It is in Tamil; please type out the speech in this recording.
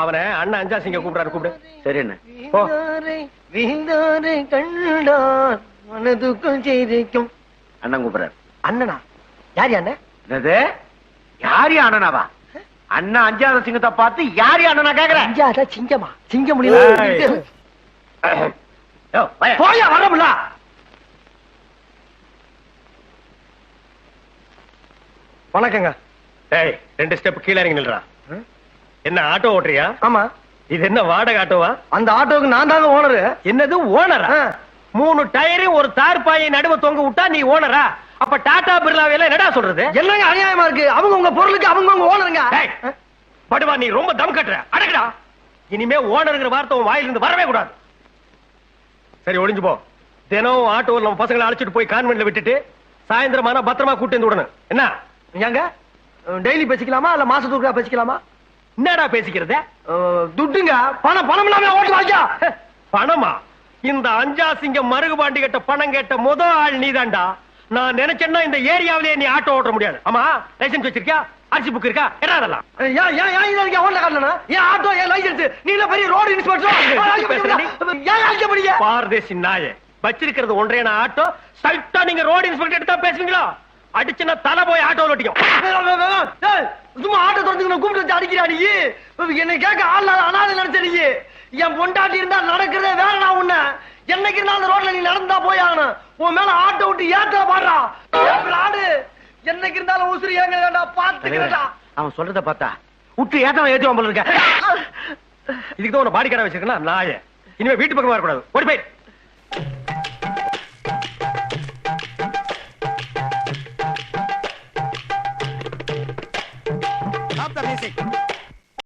அவனை அண்ணன் அஞ்சா சிங்க கூப்பிடாரு, கூப்பிடு. சரி அண்ணா. வீழ்ந்தாரை கண்டார் மனதுக்கும் செய்திக்கும். அண்ணன் கூப்பிடுறாரு. அண்ணனா? யார் அண்ணன்? என்னது? யாரு அண்ணனாவா? அண்ணா அஞ்சாத சிங்கத்தை பார்த்து யாரு அண்ணனா கேக்குற? அஞ்சாத சிங்கமா? சிங்க முடியல. போயா வரமுல. வணக்கங்க. டேய், 2 ஸ்டெப் கீழ இறங்கி நில்றா. என்ன ஆட்டோ ஓட்டுறியா? ஆமா. இது என்ன வாடகை ஆட்டோவா? அந்த ஆட்டோவுக்கு நான் தாங்க ஓனரு. என்னது ஓனரா? 3 டயரு ஒரு தார்பாயை நடுவ தொங்க விட்டா நீ ஓனரா? அப்ப டாடா பிர்லாவேல என்னடா சொல்றது? என்னங்க அநியாயமா இருக்கு? அவங்க உங்க பொருளுக்கு அவங்க உங்க ஓனருங்க. படுவா, நீ ரொம்ப தம் கட்டுற. அடக்குடா. இனிமே ஓனருங்கிற வார்த்தை உன் வாயிலிருந்து வரவே கூடாது. சரி, ஒளிஞ்சு போ. தினம் ஆட்டோவில் நம்ம பசங்களை அழைச்சிட்டு போய் கான்வென்ட்ல விட்டுட்டு சாயந்தரமான பத்திரமா கூட்டி வந்து விடணும். என்ன ஏங்க டெய்லி பேசிக்கலாமா இல்ல மாசத்துக்கு பேசிக்கலாமா? என்னடா பேசிக்கிறது? துட்டுங்க. பணம் பணம் இல்லாம ஓட்டு வாங்கியா? பணமா? இந்த அஞ்சா சிங்கம் மருகுபாண்டி கிட்ட பணம் கேட்ட முதல் ஆள் நீதான்டா. நான் நினைச்சேன்னா இந்த ஏரியாவிலேயே நீ ஆட்டோ ஓட்ட முடியாது. ஆமா, லைசென்ஸ் வச்சிருக்கியா? ஆர்சி புக் இருக்கா? என்ன அதெல்லாம்? Auto licence? நீங்க பெரிய ரோடு இன்ஸ்பெக்டர். பாரதேசி நாயே, வச்சிருக்கிறது ஒன்றே ஆட்டோ. சைட்டா நீங்க ரோடு இன்ஸ்பெக்டர் எடுத்தா பேசுவீங்களா? அடிச்சுன்னா தலை போய் ஆட்டோ ஓட்டிக்கும். சும்மா ஆட்டோ தொடர்ந்து கூப்பிட்டு வச்சு அடிக்கிறா நீ? என்னை கேட்க ஆள் அனாதை நினைச்ச நீ? என் பொண்டாட்டி இருந்தா நடக்கிறதே வேறடா. உன்ன என்னைக்கு இருந்தா அந்த ரோட்ல நீ நடந்தா போய் ஆகணும். உன் மேல ஆட்டோ விட்டு ஏத்த பாடுறா. என்னைக்கு இருந்தாலும் உசுறு ஏங்க பாத்துக்கிறா. அவன் சொல்றத பார்த்தா விட்டு ஏத்தவன் ஏத்துவான் போல இருக்க. இதுக்கு தான் உன பாடி கடை வச்சிருக்கா நாயே. இனிமே வீட்டு பக்கமா வரக்கூடாது. ஓடி போய்